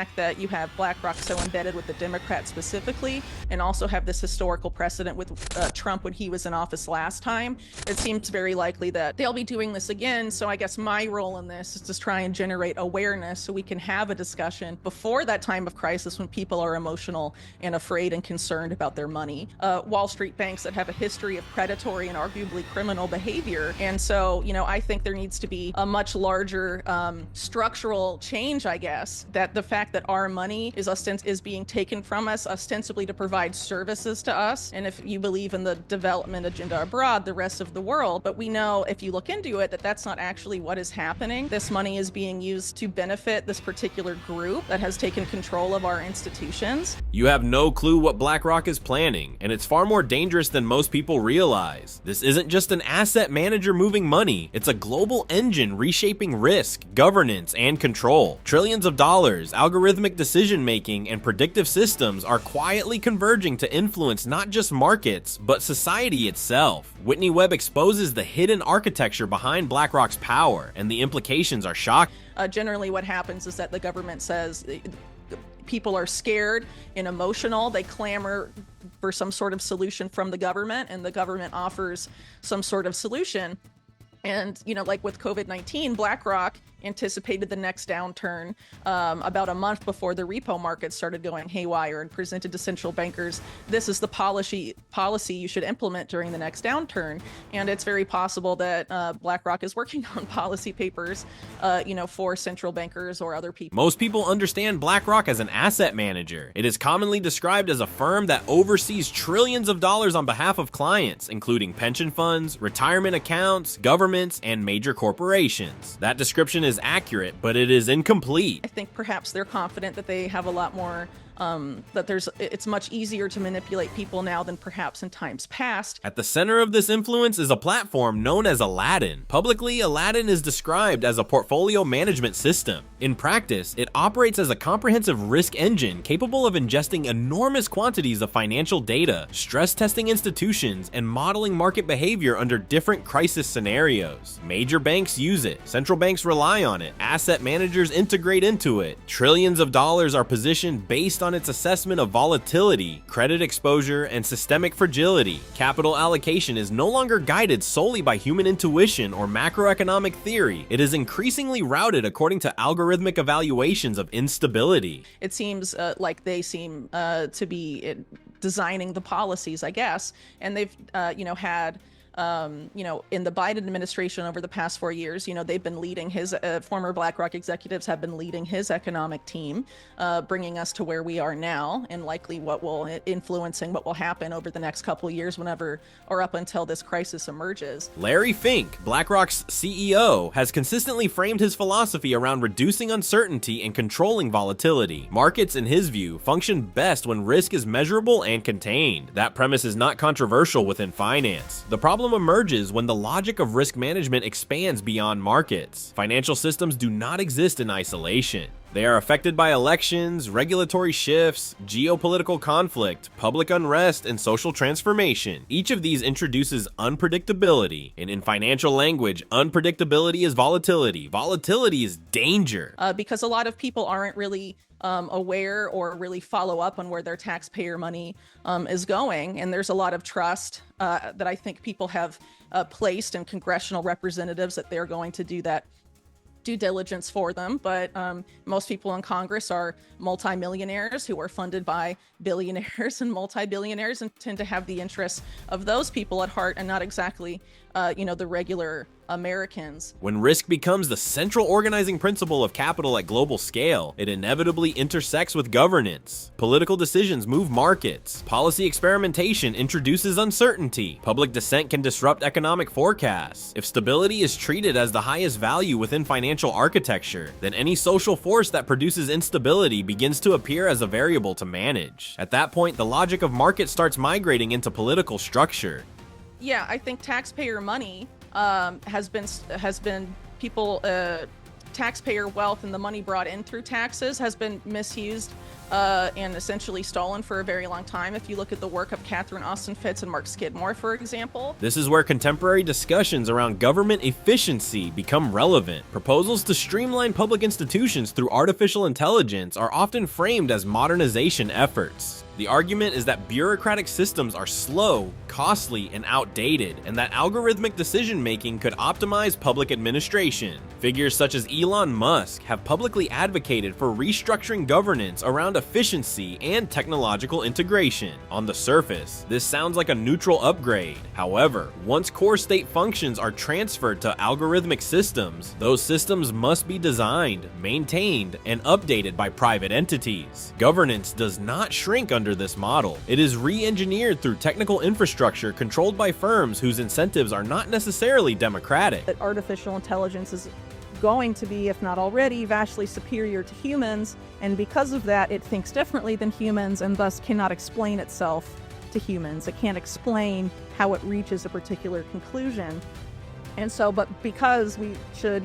fact that you have BlackRock so embedded with the Democrats specifically, and also have this historical precedent with Trump when he was in office last time, it seems very likely that they'll be doing this again. So I guess my role in this is to try and generate awareness so we can have a discussion before that time of crisis when people are emotional and afraid and concerned about their money. Wall Street banks that have a history of predatory and arguably criminal behavior. And so, I think there needs to be a much larger structural change, I guess, that the fact that our money is being taken from us ostensibly to provide services to us. And if you believe in the development agenda abroad, the rest of the world, but we know if you look into it that that's not actually what is happening. This money is being used to benefit this particular group that has taken control of our institutions. You have no clue what BlackRock is planning, and it's far more dangerous than most people realize. This isn't just an asset manager moving money, it's a global engine reshaping risk, governance, and control. Trillions of dollars, algorithmic decision making, and predictive systems are quietly converging to influence not just markets, but society itself. Whitney Webb exposes the hidden architecture behind BlackRock's power, and the implications are shocking. Generally what happens is that the government says people are scared and emotional. They clamor for some sort of solution from the government, and the government offers some sort of solution. And, like with COVID-19, BlackRock anticipated the next downturn about a month before the repo market started going haywire, and presented to central bankers, this is the policy you should implement during the next downturn. And it's very possible that BlackRock is working on policy papers, for central bankers or other people. Most people understand BlackRock as an asset manager. It is commonly described as a firm that oversees trillions of dollars on behalf of clients, including pension funds, retirement accounts, governments, and major corporations. That description is accurate, but it is incomplete. I think perhaps they're confident that they have a lot more it's much easier to manipulate people now than perhaps in times past. At the center of this influence is a platform known as Aladdin. Publicly, Aladdin is described as a portfolio management system. In practice, it operates as a comprehensive risk engine capable of ingesting enormous quantities of financial data, stress testing institutions, and modeling market behavior under different crisis scenarios. Major banks use it, central banks rely on it, asset managers integrate into it. Trillions of dollars are positioned based on its assessment of volatility, credit exposure, and systemic fragility. Capital allocation is no longer guided solely by human intuition or macroeconomic theory. It is increasingly routed according to algorithmic evaluations of instability. It seems like they seem to be designing the policies, I guess, and they've, had in the Biden administration over the past 4 years, they've been leading his former BlackRock executives have been leading his economic team, bringing us to where we are now, and likely influencing what will happen over the next couple of years whenever or up until this crisis emerges. Larry Fink, BlackRock's CEO, has consistently framed his philosophy around reducing uncertainty and controlling volatility. Markets, in his view, function best when risk is measurable and contained. That premise is not controversial within finance. The problem emerges when the logic of risk management expands beyond markets. Financial systems do not exist in isolation. They are affected by elections, regulatory shifts, geopolitical conflict, public unrest, and social transformation. Each of these introduces unpredictability, and in financial language, unpredictability is volatility. Volatility is danger. Because a lot of people aren't really aware or really follow up on where their taxpayer money is going. And there's a lot of trust that I think people have placed in congressional representatives that they're going to do that due diligence for them. But most people in Congress are multimillionaires who are funded by billionaires and multi-billionaires, and tend to have the interests of those people at heart and not exactly, the regular Americans. When risk becomes the central organizing principle of capital at global scale, it inevitably intersects with governance. Political decisions move markets. Policy experimentation introduces uncertainty. Public dissent can disrupt economic forecasts. If stability is treated as the highest value within financial architecture, then any social force that produces instability begins to appear as a variable to manage. At that point, the logic of market starts migrating into political structure. Yeah, I think taxpayer money has been people taxpayer wealth and the money brought in through taxes has been misused and essentially stolen for a very long time. If you look at the work of Catherine Austin Fitts and Mark Skidmore, for example. This is where contemporary discussions around government efficiency become relevant. Proposals to streamline public institutions through artificial intelligence are often framed as modernization efforts. The argument is that bureaucratic systems are slow, costly, and outdated, and that algorithmic decision-making could optimize public administration. Figures such as Elon Musk have publicly advocated for restructuring governance around efficiency and technological integration. On the surface, this sounds like a neutral upgrade. However, once core state functions are transferred to algorithmic systems, those systems must be designed, maintained, and updated by private entities. Governance does not shrink under this model. It is re-engineered through technical infrastructure controlled by firms whose incentives are not necessarily democratic. That artificial intelligence is going to be, if not already, vastly superior to humans, and because of that, it thinks differently than humans and thus cannot explain itself to humans. It can't explain how it reaches a particular conclusion. And so, but because we should,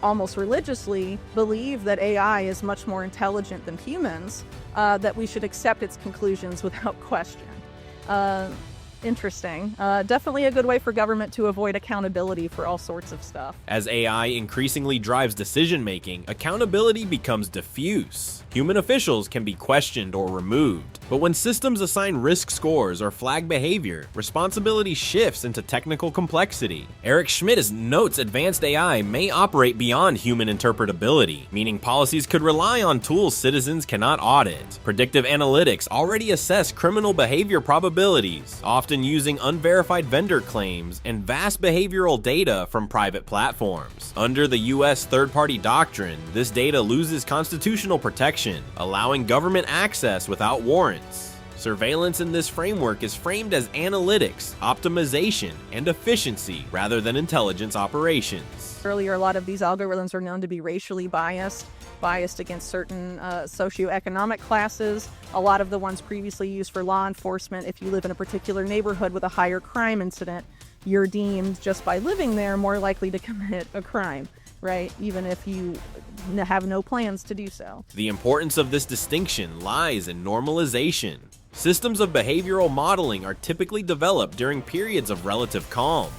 almost religiously believe that AI is much more intelligent than humans, that we should accept its conclusions without question. Interesting. Definitely a good way for government to avoid accountability for all sorts of stuff. As AI increasingly drives decision-making, accountability becomes diffuse. Human officials can be questioned or removed, but when systems assign risk scores or flag behavior, responsibility shifts into technical complexity. Eric Schmidt notes advanced AI may operate beyond human interpretability, meaning policies could rely on tools citizens cannot audit. Predictive analytics already assess criminal behavior probabilities, often using unverified vendor claims and vast behavioral data from private platforms. Under the US third-party doctrine, this data loses constitutional protection, allowing government access without warrants. Surveillance in this framework is framed as analytics, optimization, and efficiency rather than intelligence operations. Earlier, a lot of these algorithms are known to be racially biased against certain socioeconomic classes. A lot of the ones previously used for law enforcement, if you live in a particular neighborhood with a higher crime incident, you're deemed, just by living there, more likely to commit a crime, right? Even if you have no plans to do so. The importance of this distinction lies in normalization. Systems of behavioral modeling are typically developed during periods of relative calm.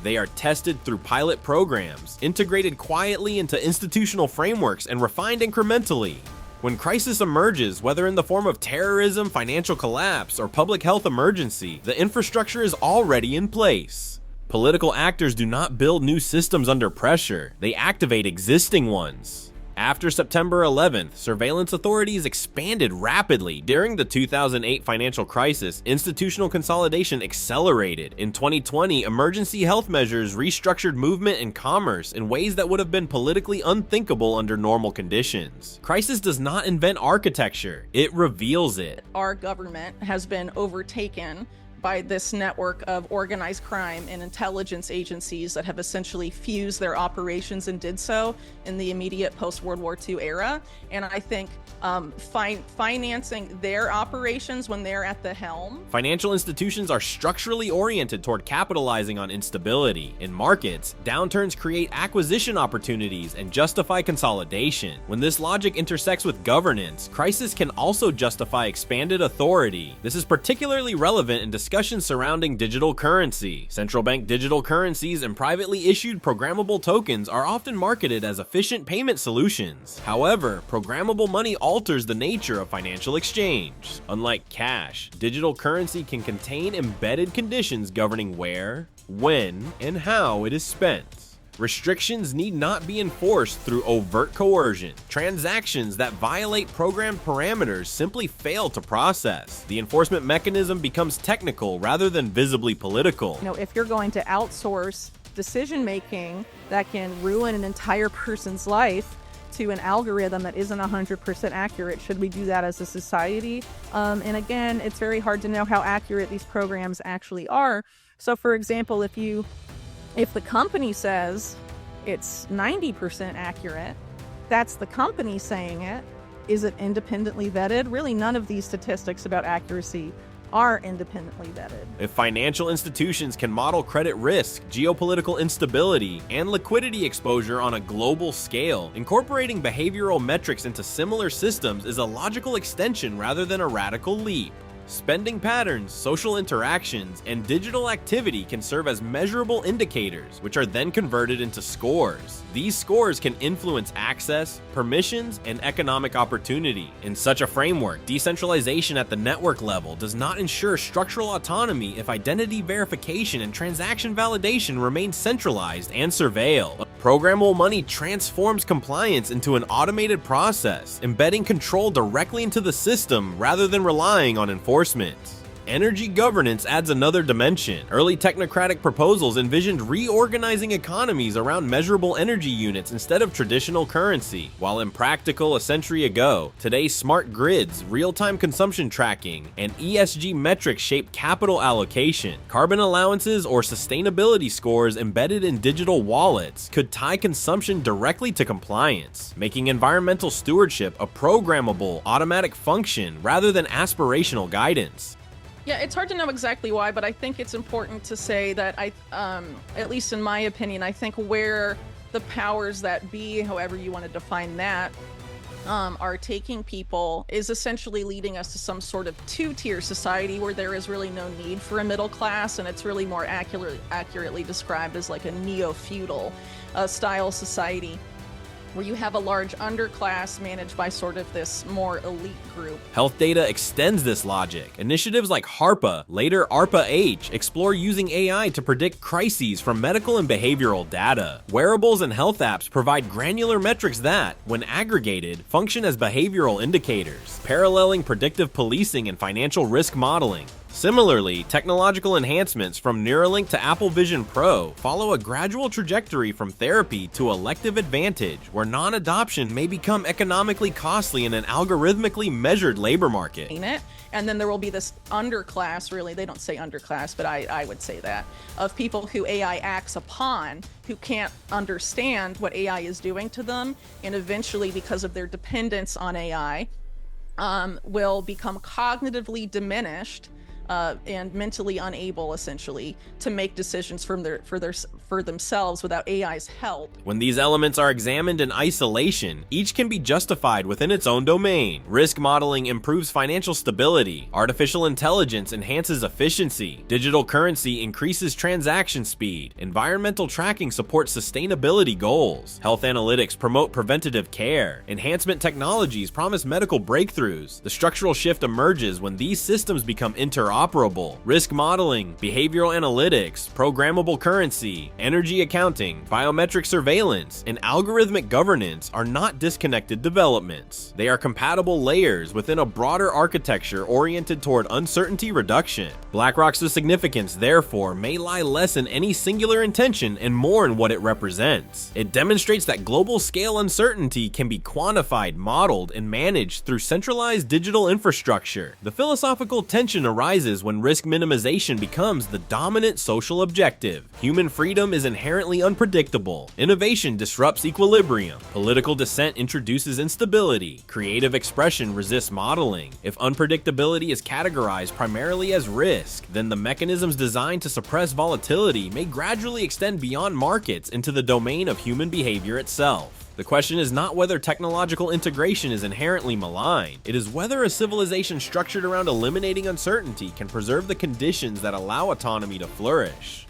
They are tested through pilot programs, integrated quietly into institutional frameworks, and refined incrementally. When crisis emerges, whether in the form of terrorism, financial collapse, or public health emergency, the infrastructure is already in place. Political actors do not build new systems under pressure, they activate existing ones. After September 11th, surveillance authorities expanded rapidly. During the 2008 financial crisis, institutional consolidation accelerated. In 2020, emergency health measures restructured movement and commerce in ways that would have been politically unthinkable under normal conditions. Crisis does not invent architecture, it reveals it. Our government has been overtaken by this network of organized crime and intelligence agencies that have essentially fused their operations and did so in the immediate post-World War II era. And I think financing their operations when they're at the helm. Financial institutions are structurally oriented toward capitalizing on instability. In markets, downturns create acquisition opportunities and justify consolidation. When this logic intersects with governance, crisis can also justify expanded authority. This is particularly relevant in discussions surrounding digital currency. Central bank digital currencies and privately issued programmable tokens are often marketed as efficient payment solutions. However, programmable money alters the nature of financial exchange. Unlike cash, digital currency can contain embedded conditions governing where, when, and how it is spent. Restrictions need not be enforced through overt coercion. Transactions that violate programmed parameters simply fail to process. The enforcement mechanism becomes technical rather than visibly political. If you're going to outsource decision-making that can ruin an entire person's life to an algorithm that isn't 100% accurate, should we do that as a society? And again, it's very hard to know how accurate these programs actually are. So for example, if the company says it's 90% accurate, that's the company saying it. Is it independently vetted? Really, none of these statistics about accuracy are independently vetted. If financial institutions can model credit risk, geopolitical instability, and liquidity exposure on a global scale, incorporating behavioral metrics into similar systems is a logical extension rather than a radical leap. Spending patterns, social interactions, and digital activity can serve as measurable indicators, which are then converted into scores. These scores can influence access, permissions, and economic opportunity. In such a framework, decentralization at the network level does not ensure structural autonomy if identity verification and transaction validation remain centralized and surveilled. Programmable money transforms compliance into an automated process, embedding control directly into the system rather than relying on enforcement. Energy governance adds another dimension. Early technocratic proposals envisioned reorganizing economies around measurable energy units instead of traditional currency. While impractical a century ago, today's smart grids, real-time consumption tracking, and ESG metrics shape capital allocation. Carbon allowances or sustainability scores embedded in digital wallets could tie consumption directly to compliance, making environmental stewardship a programmable, automatic function rather than aspirational guidance. Yeah, it's hard to know exactly why, but I think it's important to say that at least in my opinion, I think where the powers that be, however you want to define that, are taking people is essentially leading us to some sort of two-tier society where there is really no need for a middle class, and it's really more accurately described as like a neo-feudal style society, where you have a large underclass managed by sort of this more elite group. Health data extends this logic. Initiatives like HARPA, later ARPA-H, explore using AI to predict crises from medical and behavioral data. Wearables and health apps provide granular metrics that, when aggregated, function as behavioral indicators, paralleling predictive policing and financial risk modeling. Similarly, technological enhancements from Neuralink to Apple Vision Pro follow a gradual trajectory from therapy to elective advantage, where non-adoption may become economically costly in an algorithmically measured labor market. And then there will be this underclass, really, they don't say underclass, but I would say that, of people who AI acts upon, who can't understand what AI is doing to them, and eventually, because of their dependence on AI, will become cognitively diminished and mentally unable, essentially, to make decisions for themselves without AI's help. When these elements are examined in isolation, each can be justified within its own domain. Risk modeling improves financial stability. Artificial intelligence enhances efficiency. Digital currency increases transaction speed. Environmental tracking supports sustainability goals. Health analytics promote preventative care. Enhancement technologies promise medical breakthroughs. The structural shift emerges when these systems become interoperable. Risk modeling, behavioral analytics, programmable currency, energy accounting, biometric surveillance, and algorithmic governance are not disconnected developments. They are compatible layers within a broader architecture oriented toward uncertainty reduction. BlackRock's significance, therefore, may lie less in any singular intention and more in what it represents. It demonstrates that global scale uncertainty can be quantified, modeled, and managed through centralized digital infrastructure. The philosophical tension arises when risk minimization becomes the dominant social objective. Human freedom is inherently unpredictable. Innovation disrupts equilibrium. Political dissent introduces instability. Creative expression resists modeling. If unpredictability is categorized primarily as risk, then the mechanisms designed to suppress volatility may gradually extend beyond markets into the domain of human behavior itself. The question is not whether technological integration is inherently malign, it is whether a civilization structured around eliminating uncertainty can preserve the conditions that allow autonomy to flourish.